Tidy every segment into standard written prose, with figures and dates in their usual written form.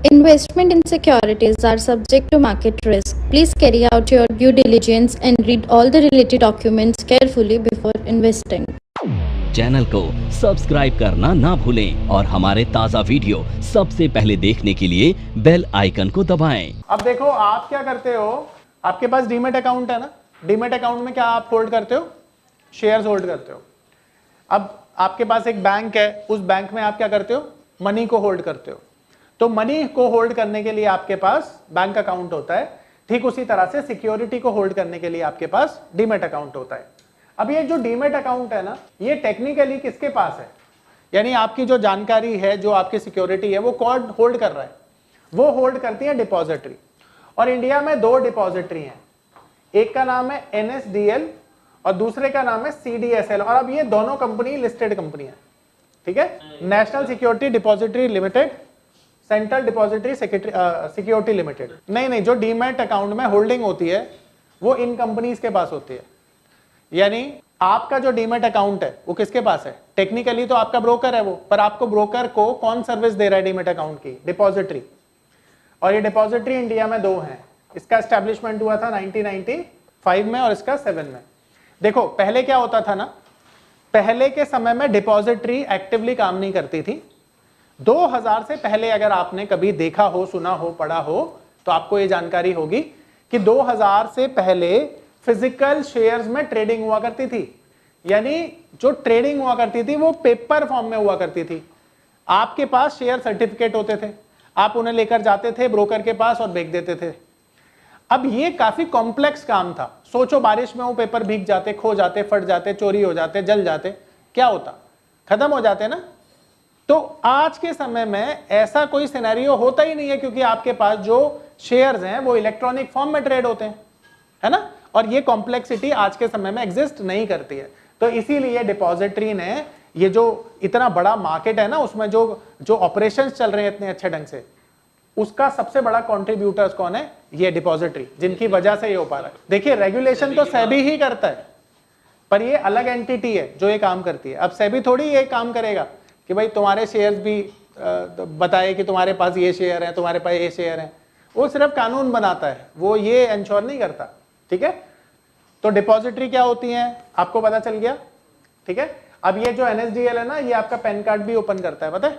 Investment in securities are subject to market risk. Please carry out your due diligence and read all the related documents carefully before investing. Channel को subscribe करना ना भूलें और हमारे ताज़ा video सबसे पहले देखने के लिए बेल आइकन को दबाएं। अब देखो आप क्या करते हो, आपके पास डीमेट अकाउंट है ना, डीमेट अकाउंट में क्या आप होल्ड करते हो? शेयर्स होल्ड करते हो। अब आपके पास एक बैंक है, उस बैंक में आप क्या करते हो? मनी को होल्ड करते हो। तो मनी को होल्ड करने के लिए आपके पास बैंक अकाउंट होता है, ठीक उसी तरह से सिक्योरिटी को होल्ड करने के लिए आपके पास डीमेट अकाउंट होता है। अब ये जो डीमेट अकाउंट है ना, ये टेक्निकली किसके पास है? यानी आपकी जो जानकारी है, जो आपकी सिक्योरिटी है, वो कौन होल्ड कर रहा है? वो होल्ड करती है डिपॉजिटरी। और इंडिया में दो डिपॉजिटरी हैं, एक का नाम है NSDL और दूसरे का नाम है CDSL। और अब ये दोनों कंपनी लिस्टेड कंपनी है, ठीक है? National security depository limited, central depository security limited. नहीं, जो डीमैट अकाउंट में होल्डिंग होती है वो इन कंपनीज के पास होती है। यानी आपका जो डीमैट अकाउंट है वो किसके पास है? टेक्निकली तो आपका ब्रोकर है वो, पर आपको ब्रोकर को कौन सर्विस दे रहा है डीमैट अकाउंट की? डिपॉजिटरी। और ये डिपॉजिटरी इंडिया में दो हैं। इसका एस्टेब्लिशमेंट हुआ था 1995 में और इसका 7 में। देखो पहले क्या होता था ना, पहले के समय में डिपॉजिटरी एक्टिवली काम नहीं करती थी। 2000 से पहले अगर आपने कभी देखा हो, सुना हो, पढ़ा हो तो आपको ये जानकारी होगी कि 2000 से पहले फिजिकल शेयर्स में ट्रेडिंग हुआ करती थी। यानी जो ट्रेडिंग हुआ करती थी वो पेपर फॉर्म में हुआ करती थी। आपके पास शेयर सर्टिफिकेट होते थे, आप उन्हें लेकर जाते थे ब्रोकर के पास और बेच देते थे। अब ये काफी कॉम्प्लेक्स काम था। सोचो बारिश में वो पेपर भीग जाते, खो जाते, फट जाते, चोरी हो जाते, जल जाते, क्या होता? खत्म हो जाते ना। तो आज के समय में ऐसा कोई सिनेरियो होता ही नहीं है, क्योंकि आपके पास जो शेयर्स हैं वो इलेक्ट्रॉनिक फॉर्म में ट्रेड होते हैं, है ना? और ये कॉम्प्लेक्सिटी आज के समय में एग्जिस्ट नहीं करती है। तो इसीलिए डिपॉजिटरी ने ये जो इतना बड़ा मार्केट है ना, उसमें जो ऑपरेशंस चल रहे हैं इतने अच्छे ढंग से, उसका सबसे बड़ा कंट्रीब्यूटर्स कौन है? ये डिपॉजिटरी, जिनकी वजह से ये हो पा रहा है। देखिए रेगुलेशन तो सेबी ही करता है, पर ये अलग एंटिटी है जो ये काम करती है। अब सेबी थोड़ी ये काम करेगा कि भाई तुम्हारे शेयर्स भी बताए कि तुम्हारे पास ये शेयर है, तुम्हारे पास ये शेयर है। वो सिर्फ कानून बनाता है, वो ये इंश्योर नहीं करता, ठीक है? तो डिपॉजिटरी क्या होती है आपको पता चल गया, ठीक है? अब ये जो NSDL है ना, ये आपका पैन कार्ड भी ओपन करता है, पता है?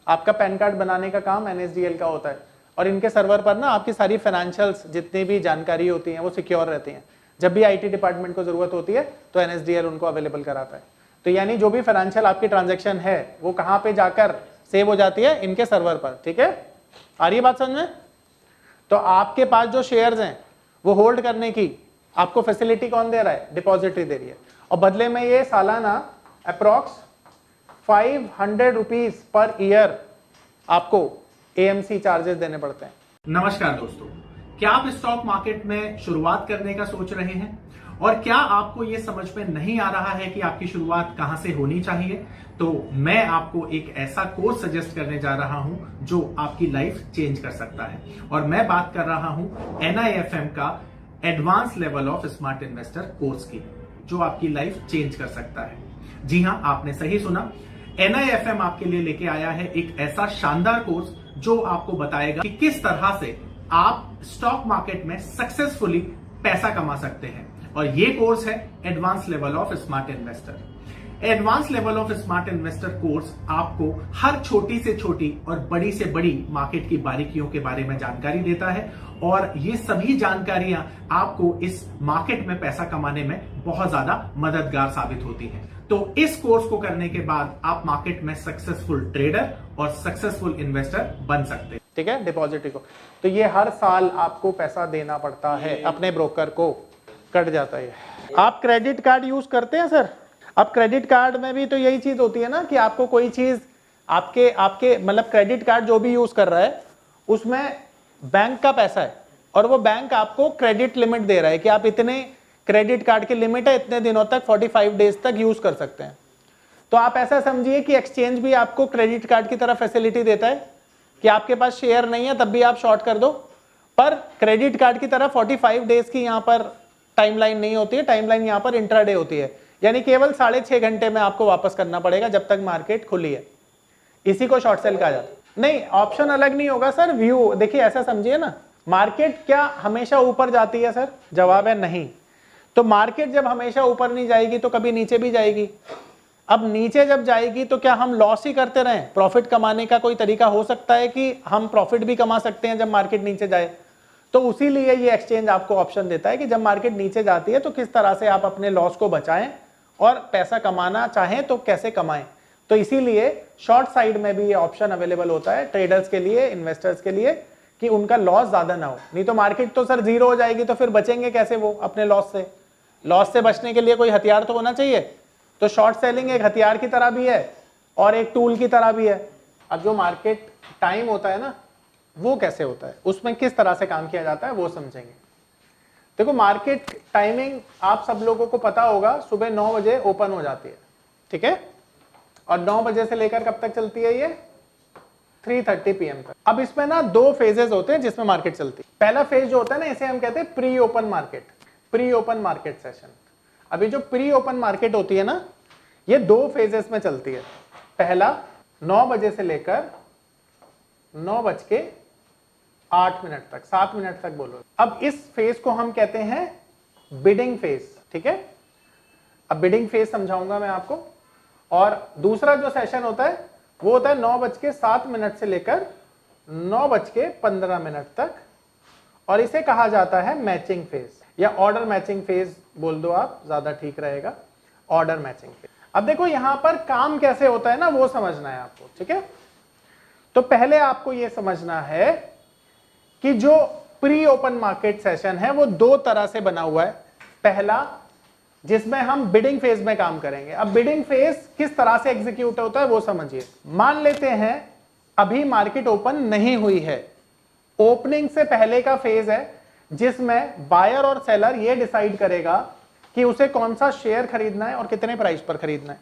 आपका पैन कार्ड बनाने का काम NSDL का होता है। और इनके सर्वर पर ना आपकी सारी फाइनेंशियल्स जितनी भी जानकारी होती है वो सिक्योर रहती हैं। जब भी IT डिपार्टमेंट को जरूरत होती है तो NSDL उनको अवेलेबल कराता है। तो यानी जो भी फाइनेंशियल आपकी ट्रांजैक्शन है वो कहां पे जाकर सेव हो जाती है? इनके सर्वर पर, ठीक है? आ रही है बात समझ में? तो आपके पास जो शेयर्स हैं वो होल्ड करने की आपको फैसिलिटी कौन दे रहा है? डिपॉजिटरी दे रही है। और बदले में ये सालाना अप्रॉक्स 500 रुपीज पर ईयर आपको AMC चार्जेस देने पड़ते हैं। नमस्कार दोस्तों, क्या आप स्टॉक मार्केट में शुरुआत करने का सोच रहे हैं और क्या आपको यह समझ में नहीं आ रहा है कि आपकी शुरुआत कहां से होनी चाहिए? तो मैं आपको एक ऐसा कोर्स सजेस्ट करने जा रहा हूं जो आपकी लाइफ चेंज कर सकता है। और मैं बात कर रहा हूं NIFM का advance level of smart investor course की, जो आपकी लाइफ चेंज कर सकता है। जी हां, आपने सही सुना। NIFM आपके लिए लेके आया है एक ऐसा शानदार कोर्स जो आपको बताएगा कि किस तरह से आप स्टॉक मार्केट में सक्सेसफुली पैसा कमा सकते हैं। और ये कोर्स है advance level of smart investor. Advance level of smart investor course आपको हर छोटी से छोटी और बड़ी से बड़ी मार्केट की बारीकियों के बारे में जानकारी देता है। और ये सभी जानकारियां आपको इस मार्केट में पैसा कमाने में बहुत ज्यादा मददगार साबित होती हैं। तो इस कोर्स को करने के बाद आप मार्केट में सक्सेसफुल ट्रेडर और सक्सेसफुल इन्वेस्टर बन सकते हैं, ठीक है? डिपॉजिटरी को तो ये हर साल आपको पैसा देना पड़ता है, अपने ब्रोकर को कट जाता है। आप क्रेडिट कार्ड यूज करते हैं सर? अब क्रेडिट कार्ड में भी तो यही चीज होती है ना कि आपको कोई चीज आपके मतलब क्रेडिट कार्ड जो भी यूज कर रहा है उसमें बैंक का पैसा है और वो बैंक आपको क्रेडिट लिमिट दे रहा है कि आप इतने क्रेडिट कार्ड की लिमिट है, इतने दिनों तक 45 डेज तक यूज कर सकते हैं। तो आप ऐसा समझिए कि एक्सचेंज भी आपको क्रेडिट कार्ड की तरह फैसिलिटी देता है कि आपके पास शेयर नहीं है तब भी आप शॉर्ट कर दो, पर क्रेडिट कार्ड की तरह 45 डेज की यहाँ पर टाइमलाइन नहीं होती है। टाइमलाइन यहाँ पर इंट्राडे होती है, यानी केवल 6.5 घंटे में आपको वापस करना पड़ेगा जब तक मार्केट खुली है। इसी को शॉर्ट सेल कहा जाता है। नहीं, ऑप्शन अलग नहीं होगा सर, व्यू। देखिए ऐसा समझिए ना, मार्केट क्या हमेशा ऊपर जाती है सर? जवाब है नहीं। तो मार्केट जब हमेशा ऊपर नहीं जाएगी तो कभी नीचे भी जाएगी। अब नीचे जब जाएगी तो क्या हम लॉस ही करते रहें? प्रॉफिट कमाने का कोई तरीका हो सकता है कि हम प्रॉफिट भी कमा सकते हैं जब मार्केट नीचे जाए। तो उसी लिए ये एक्सचेंज आपको ऑप्शन देता है कि जब मार्केट नीचे जाती है तो किस तरह से आप अपने लॉस को बचाएं और पैसा कमाना चाहें तो कैसे कमाएं। तो इसीलिए शॉर्ट साइड में भी ये ऑप्शन अवेलेबल होता है ट्रेडर्स के लिए, इन्वेस्टर्स के लिए, कि उनका लॉस ज्यादा ना हो। नहीं तो मार्केट तो सर जीरो हो जाएगी तो फिर बचेंगे कैसे वो अपने लॉस से? लॉस से बचने के लिए कोई हथियार तो होना चाहिए। तो शॉर्ट सेलिंग एक हथियार की तरह भी है और एक टूल की तरह भी है। अब जो मार्केट टाइम होता है ना, वो कैसे होता है, उसमें किस तरह से काम किया जाता है वो समझेंगे। देखो मार्केट टाइमिंग आप सब लोगों को पता होगा, सुबह 9 बजे ओपन हो जाती है, ठीक है, और 9 बजे से लेकर कब तक चलती है? ये 3:30 PM तक। अब इसमें ना 2 फेजेस होते हैं जिसमें मार्केट चलती है। पहला फेज जो होता है ना, इसे हम कहते हैं pre open market, pre open market session. अभी जो प्री ओपन मार्केट होती है ना, ये 2 फेजेस में चलती है। पहला 9 बजे से लेकर 9:08 तक, 7 मिनट तक बोलो। अब इस फेज को हम कहते हैं बिडिंग फेज, ठीक है। अब बिडिंग फेज समझाऊंगा मैं आपको। और दूसरा जो सेशन होता है वो होता है 9:07 से लेकर 9:15 तक, और इसे कहा जाता है मैचिंग फेज या ऑर्डर मैचिंग फेज बोल दो आप, ज्यादा ठीक रहेगा, ऑर्डर मैचिंग फेज। अब देखो यहां पर काम कैसे होता है ना, वो समझना है आपको, ठीक है। तो पहले आपको यह समझना है कि जो प्री ओपन मार्केट सेशन है वो 2 तरह से बना हुआ है। पहला जिसमें हम बिडिंग फेज में काम करेंगे। अब बिडिंग फेज किस तरह से एग्जीक्यूट होता है वो समझिए। मान लेते हैं अभी मार्केट ओपन नहीं हुई है, ओपनिंग से पहले का फेज है जिसमें बायर और सेलर ये डिसाइड करेगा कि उसे कौन सा शेयर खरीदना है और कितने प्राइस पर खरीदना है।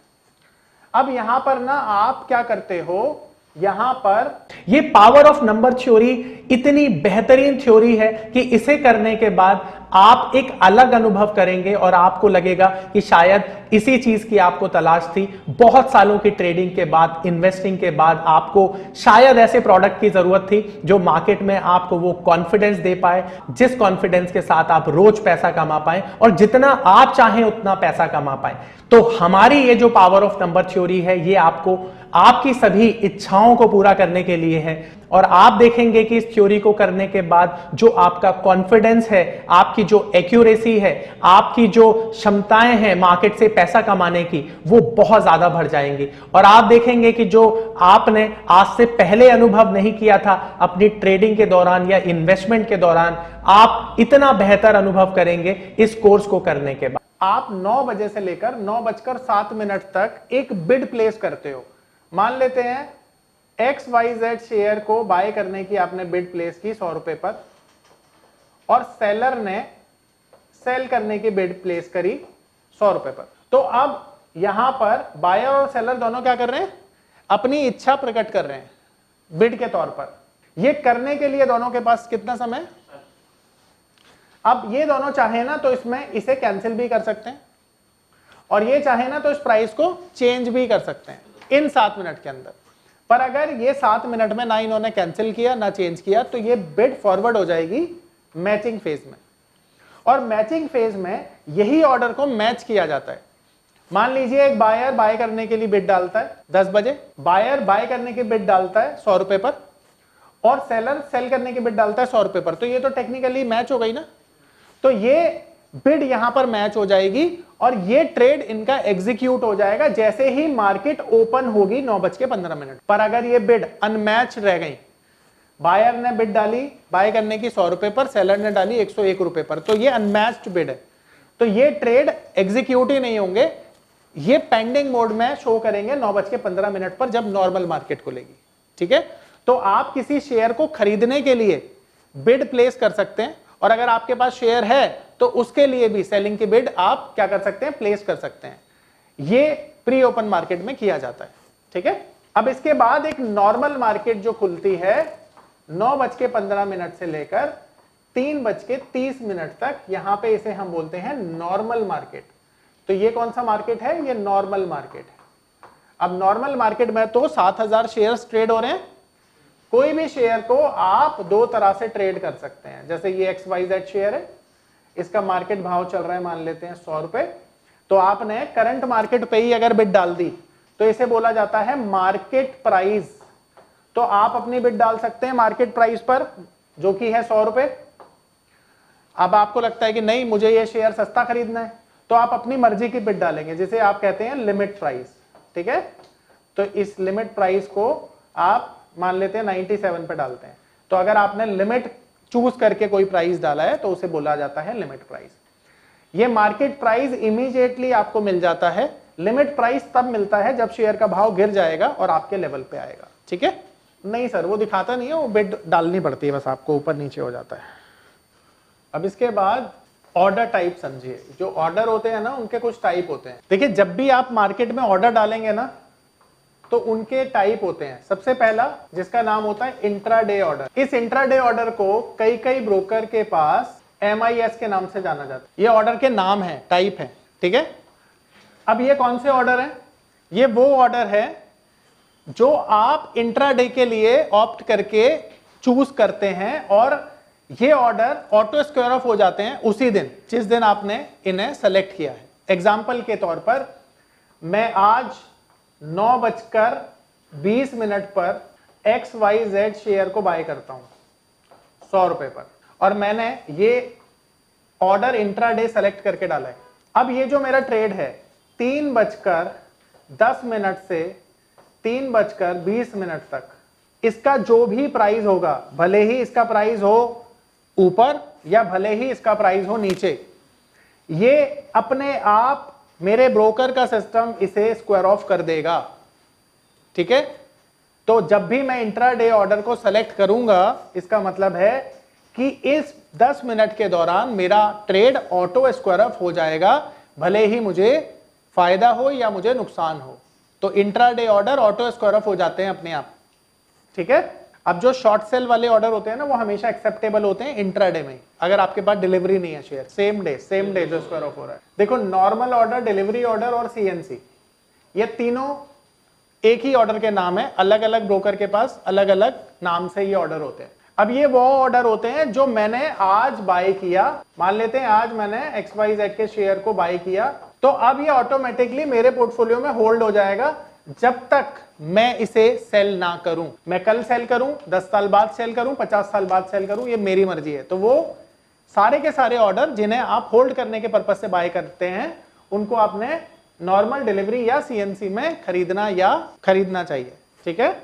अब यहां पर ना आप क्या करते हो, यहां पर ये पावर ऑफ नंबर थ्योरी इतनी बेहतरीन थ्योरी है कि इसे करने के बाद आप एक अलग अनुभव करेंगे और आपको लगेगा कि शायद इसी चीज की आपको तलाश थी। बहुत सालों की ट्रेडिंग के बाद, इन्वेस्टिंग के बाद आपको शायद ऐसे प्रोडक्ट की जरूरत थी जो मार्केट में आपको वो कॉन्फिडेंस दे पाए, जिस कॉन्फिडेंस के साथ आप रोज पैसा कमा पाए और जितना आप चाहें उतना पैसा कमा पाए। तो हमारी ये जो पावर ऑफ नंबर थ्योरी है, ये आपको आपकी सभी इच्छाओं को पूरा करने के लिए है। और आप देखेंगे कि इस थ्योरी को करने के बाद जो आपका कॉन्फिडेंस है, आपकी जो एक्यूरेसी है, आपकी जो क्षमताएं हैं मार्केट से पैसा कमाने की, वो बहुत ज्यादा बढ़ जाएंगी। और आप देखेंगे कि जो आपने आज से पहले अनुभव नहीं किया था अपनी ट्रेडिंग के दौरान या इन्वेस्टमेंट के दौरान, आप इतना बेहतर अनुभव करेंगे इस कोर्स को करने के बाद। आप 9 बजे से लेकर 9:07 तक एक बिड प्लेस करते हो। मान लेते हैं XYZ शेयर को बाय करने की आपने बिड प्लेस की 100 रुपए पर, और सेलर ने सेल करने की बिड प्लेस करी 100 रुपए पर। तो अब यहां पर बायर और सेलर दोनों क्या कर रहे हैं, अपनी इच्छा प्रकट कर रहे हैं बिड के तौर पर। ये करने के लिए दोनों के पास कितना समय? अब ये दोनों चाहे ना तो इसमें इसे कैंसिल भी कर सकते हैं, और ये चाहे ना तो इस प्राइस को चेंज भी कर सकते हैं इन 7 मिनट के अंदर। पर अगर ये 7 मिनट में ना इन्होंने कैंसिल किया ना चेंज किया तो ये बिड फॉरवर्ड हो जाएगी मैचिंग फेज में। और मैचिंग फेज में यही ऑर्डर को मैच किया जाता है। मान लीजिए एक बायर बाय करने के लिए बिड डालता है 10 बजे, बायर बाय करने की बिड डालता है 100 रुपए पर, और सेलर सेल करने की बिड डालता है 100 रुपए पर। तो ये तो टेक्निकली मैच हो गई ना। तो ये बिड यहां पर मैच हो जाएगी और ये ट्रेड इनका एग्जीक्यूट हो जाएगा जैसे ही मार्केट ओपन होगी 9:15 पर। अगर ये बिड अनमैच रह गई, बायर ने बिड डाली बाय करने की 100 रुपए पर, सेलर ने डाली 101 रुपए पर, तो ये अनमैच्ड बिड है, तो ये ट्रेड एग्जीक्यूट ही नहीं होंगे, ये पेंडिंग मोड में शो करेंगे 9:15 पर जब नॉर्मल मार्केट खुलेगी। ठीक है, तो आप किसी शेयर को खरीदने के लिए बिड प्लेस कर सकते हैं, और अगर आपके पास शेयर है तो उसके लिए भी सेलिंग की बिड आप क्या कर सकते हैं, प्लेस कर सकते हैं। ये प्री ओपन मार्केट में किया जाता है। ठीक है, अब इसके बाद एक नॉर्मल मार्केट जो खुलती है 9:15 से लेकर 3:30 तक, यहां पे इसे हम बोलते हैं नॉर्मल मार्केट। तो ये कौन सा मार्केट है, ये नॉर्मल मार्केट है। अब नॉर्मल मार्केट में तो 7000 शेयर्स ट्रेड हो रहे हैं, कोई भी शेयर को आप दो तरह से ट्रेड कर सकते हैं। जैसे ये XYZ शेयर है, इसका मार्केट भाव चल रहा है मान लेते हैं 100 रुपए, तो आपने करंट मार्केट पे ही अगर बिड डाल दी तो इसे बोला जाता है मार्केट प्राइस। तो आप अपनी बिड डाल सकते हैं मार्केट प्राइस पर, जो कि है 100 रुपए। अब आपको लगता है कि नहीं मुझे ये शेयर सस्ता खरीदना है, तो आप अपनी मर्जी की बिड डालेंगे, जिसे आप कहते हैं लिमिट प्राइस। ठीक है, तो इस लिमिट प्राइस को आप मान लेते हैं 97 पे डालते हैं। तो अगर आपने लिमिट चूज करके कोई प्राइस डाला है तो उसे बोला जाता है लिमिट प्राइस। ये मार्केट प्राइस इमीडिएटली आपको मिल जाता है, लिमिट प्राइस तब मिलता है जब शेयर का भाव गिर जाएगा और आपके लेवल पे आएगा। ठीक है, नहीं सर वो दिखाता नहीं है, वो बिड डालनी पड़ती है, बस आपको ऊपर नीचे हो जाता है। अब इसके बाद ऑर्डर टाइप समझिए। जो ऑर्डर होते हैं ना उनके कुछ टाइप होते हैं। देखिए जब भी आप मार्केट में ऑर्डर डालेंगे ना तो उनके टाइप होते हैं। सबसे पहला जिसका नाम होता है इंट्राडे ऑर्डर। इस इंट्राडे ऑर्डर को कई ब्रोकर के पास MIS के नाम से जाना जाता है। ये ऑर्डर के नाम है, टाइप है। ठीक है, अब ये कौन से ऑर्डर हैं? ये वो ऑर्डर है जो आप इंट्राडे के लिए ऑप्ट करके चूज करते हैं और ये ऑर्डर ऑटो स्क्वायर ऑफ हो जाते हैं उसी दिन जिस दिन आपने इन्हें सेलेक्ट किया है। एग्जाम्पल के तौर पर मैं आज 9:20 पर XYZ शेयर को बाय करता हूं 100 रुपए पर, और मैंने ये ऑर्डर इंट्राडे सेलेक्ट करके डाला है। अब ये जो मेरा ट्रेड है 3:10 से 3:20 तक, इसका जो भी प्राइस होगा, भले ही इसका प्राइस हो ऊपर या भले ही इसका प्राइस हो नीचे, ये अपने आप मेरे ब्रोकर का सिस्टम इसे स्क्वायर ऑफ कर देगा। ठीक है, तो जब भी मैं इंट्राडे ऑर्डर को सेलेक्ट करूंगा, इसका मतलब है कि इस 10 मिनट के दौरान मेरा ट्रेड ऑटो स्क्वायर ऑफ हो जाएगा, भले ही मुझे फायदा हो या मुझे नुकसान हो। तो intraday order auto square of हो जाते हैं अपने आप। ठीक है, अब जो शॉर्ट सेल वाले ऑर्डर होते हैं ना वो हमेशा एक्सेप्टेबल होते हैं इंट्राडे में, अगर आपके पास डिलीवरी नहीं है शेयर सेम डे जो स्क्वायर ऑफ हो रहा है। देखो नॉर्मल ऑर्डर, डिलीवरी ऑर्डर और CNC, ये तीनों एक ही ऑर्डर के नाम है, अलग अलग ब्रोकर के पास अलग अलग नाम से ये ऑर्डर होते हैं। अब ये वो ऑर्डर होते हैं जो मैंने आज बाय किया, मान लेते हैं आज मैंने XYZ के शेयर को बाय किया, तो अब ये ऑटोमेटिकली मेरे पोर्टफोलियो में होल्ड हो जाएगा जब तक मैं इसे सेल ना करूं। मैं कल सेल करूं, 10 साल बाद सेल करूं, 50 साल बाद सेल करूं, ये मेरी मर्जी है। तो वो सारे के सारे ऑर्डर जिन्हें आप होल्ड करने के पर्पज से बाय करते हैं, उनको आपने नॉर्मल डिलीवरी या CNC में खरीदना चाहिए। ठीक है,